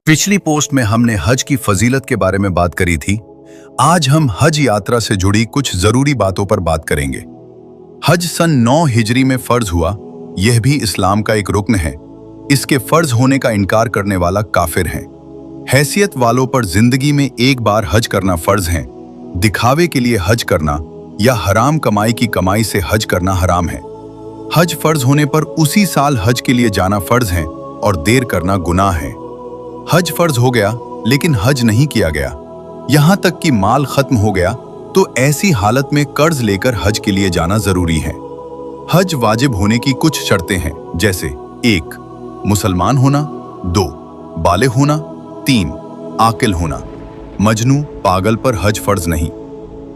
पिछली पोस्ट में हमने हज की फजीलत के बारे में बात करी थी। आज हम हज यात्रा से जुड़ी कुछ जरूरी बातों पर बात करेंगे। हज सन 9 हिजरी में फर्ज हुआ। यह भी इस्लाम का एक रुकन है। इसके फर्ज होने का इनकार करने वाला काफिर है। हैसियत वालों पर जिंदगी में एक बार हज करना फर्ज है। दिखावे के लिए हज करना या हराम कमाई की कमाई से हज करना हराम है। हज फर्ज होने पर उसी साल हज के लिए जाना फर्ज है और देर करना गुनाह है। हज फर्ज हो गया लेकिन हज नहीं किया गया, यहां तक कि माल खत्म हो गया, तो ऐसी हालत में कर्ज लेकर हज के लिए जाना जरूरी है। हज वाजिब होने की कुछ शर्तें हैं, जैसे 1. मुसलमान होना, 2. बालिग होना, 3. आकिल होना, मजनू पागल पर हज फर्ज नहीं,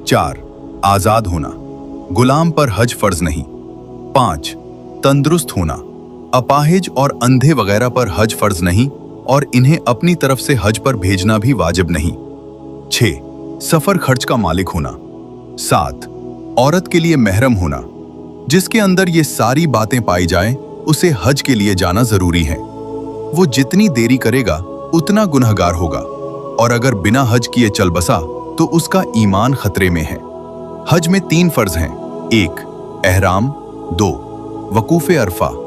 4. आजाद होना, गुलाम पर हज फर्ज नहीं, 5. तंदुरुस्त होना, अपाहिज और अंधे वगैरह पर हज फर्ज नहीं और इन्हें अपनी तरफ से हज पर भेजना भी वाजिब नहीं, 6. सफर खर्च का मालिक होना, 7. औरत के लिए महरम होना। जिसके अंदर ये सारी बातें पाई जाएं, उसे हज के लिए जाना जरूरी है। वो जितनी देरी करेगा उतना गुनहगार होगा, और अगर बिना हज किए चल बसा तो उसका ईमान खतरे में है। हज में 3 फर्ज हैं। 1. एहराम, 2. वकूफ़े अरफा,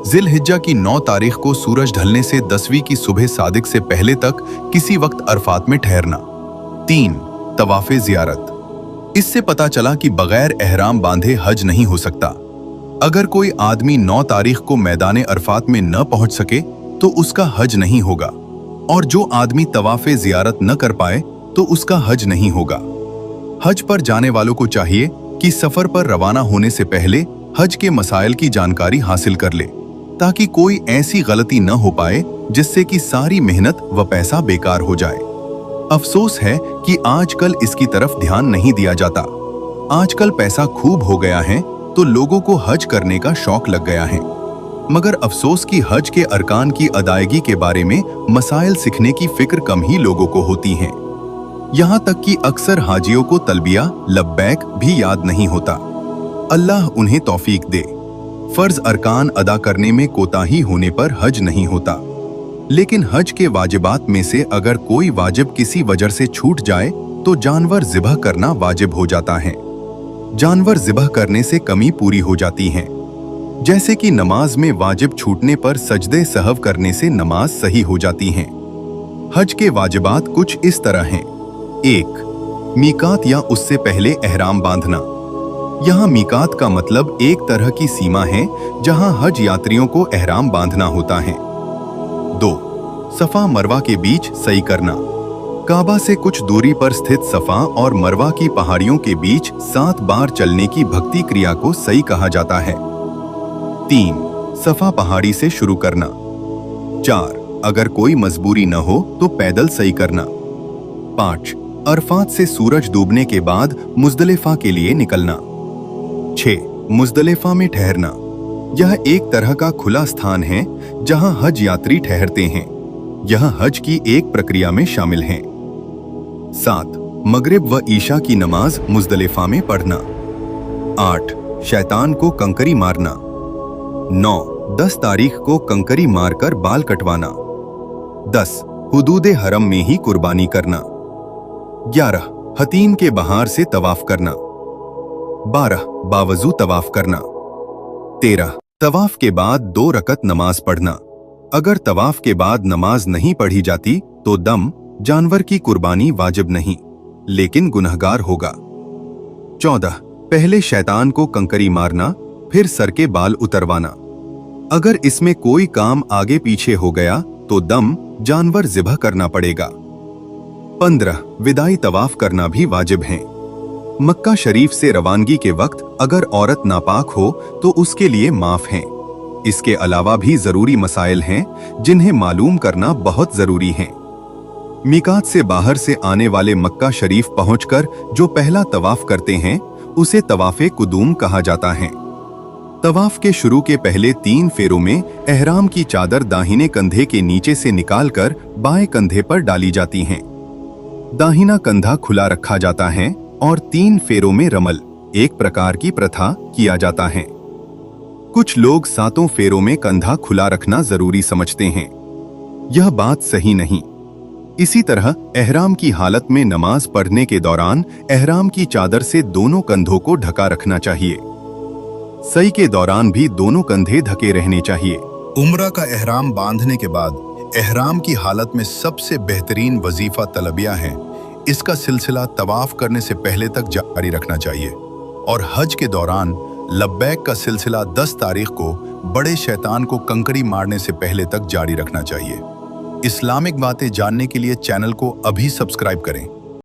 जिलहिज्जा की 9 तारीख को सूरज ढलने से 10वीं की सुबह सादिक से पहले तक किसी वक्त अरफात में ठहरना, 3. तवाफ़े ज़ियारत। इससे पता चला कि बगैर एहराम बांधे हज नहीं हो सकता। अगर कोई आदमी 9 तारीख को मैदान अरफात में न पहुंच सके तो उसका हज नहीं होगा, और जो आदमी तवाफ़े ज़ियारत न कर पाए तो उसका हज नहीं होगा। हज पर जाने वालों को चाहिए कि सफ़र पर रवाना होने से पहले हज के मसाइल की जानकारी हासिल कर ले, ताकि कोई ऐसी गलती न हो पाए जिससे कि सारी मेहनत व पैसा बेकार हो जाए। अफसोस है कि आजकल इसकी तरफ ध्यान नहीं दिया जाता। आजकल पैसा खूब हो गया है तो लोगों को हज करने का शौक लग गया है, मगर अफसोस कि हज के अरकान की अदायगी के बारे में मसाइल सीखने की फिक्र कम ही लोगों को होती है। यहाँ तक कि अक्सर हाजियों को तलबिया लब्बैक भी याद नहीं होता। अल्लाह उन्हें तौफीक दे। फर्ज अरकान अदा करने में कोताही होने पर हज नहीं होता, लेकिन हज के वाजिबात में से अगर कोई वाजिब किसी वजह से छूट जाए तो जानवर ज़िबह करना वाजिब हो जाता है। जानवर ज़िबह करने से कमी पूरी हो जाती है, जैसे कि नमाज में वाजिब छूटने पर सजदे सहव करने से नमाज सही हो जाती है। हज के वाजिबात कुछ इस तरह हैं। 1. मीकात या उससे पहले एहराम बांधना। यहाँ मीकात का मतलब एक तरह की सीमा है जहाँ हज यात्रियों को एहराम बांधना होता है। 2. सफा मरवा के बीच सई करना। काबा से कुछ दूरी पर स्थित सफा और मरवा की पहाड़ियों के बीच 7 बार चलने की भक्ति क्रिया को सई कहा जाता है। 3. सफा पहाड़ी से शुरू करना। 4. अगर कोई मजबूरी न हो तो पैदल सई करना। 5. अरफात से सूरज डूबने के बाद मुज़दलिफ़ा के लिए निकलना। 6. मुज़दलिफ़ा में ठहरना। यह एक तरह का खुला स्थान है जहां हज यात्री ठहरते हैं। यह हज की एक प्रक्रिया में शामिल है। 7. मगरिब व ईशा की नमाज मुज़दलिफ़ा में पढ़ना। 8. शैतान को कंकरी मारना। 9. 10 तारीख को कंकरी मारकर बाल कटवाना। 10. हुदूदे हरम में ही कुर्बानी करना। 11. हतीम के बहार से तवाफ करना। 12. बावजू तवाफ करना। 13. तवाफ के बाद 2 रकत नमाज पढ़ना। अगर तवाफ के बाद नमाज नहीं पढ़ी जाती तो दम जानवर की कुर्बानी वाजिब नहीं, लेकिन गुनहगार होगा। 14. पहले शैतान को कंकरी मारना, फिर सर के बाल उतरवाना। अगर इसमें कोई काम आगे पीछे हो गया तो दम जानवर ज़िबह करना पड़ेगा। 15. विदाई तवाफ करना भी वाजिब है। मक्का शरीफ से रवानगी के वक्त अगर औरत नापाक हो तो उसके लिए माफ है। इसके अलावा भी जरूरी मसाइल हैं जिन्हें मालूम करना बहुत जरूरी है। मीकात से बाहर से आने वाले मक्का शरीफ पहुंचकर जो पहला तवाफ करते हैं उसे तवाफ़े कुदूम कहा जाता है। तवाफ के शुरू के पहले 3 फेरों में एहराम की चादर दाहिने कंधे के नीचे से निकालकर बाएं कंधे पर डाली जाती है। दाहिना कंधा खुला रखा जाता है और 3 फेरों में रमल, एक प्रकार की प्रथा, किया जाता है। कुछ लोग 7 फेरों में कंधा खुला रखना जरूरी समझते हैं। यह बात सही नहीं, इसी तरह एहराम की हालत में नमाज पढ़ने के दौरान एहराम की चादर से दोनों कंधों को ढका रखना चाहिए। सई के दौरान भी दोनों कंधे ढके रहने चाहिए। उम्रा का एहराम बांधने के बाद एहराम की हालत में सबसे बेहतरीन वजीफा तलबिया है। इसका सिलसिला तवाफ करने से पहले तक जारी रखना चाहिए और हज के दौरान लब्बैक का सिलसिला 10 तारीख को बड़े शैतान को कंकड़ी मारने से पहले तक जारी रखना चाहिए। इस्लामिक बातें जानने के लिए चैनल को अभी सब्सक्राइब करें।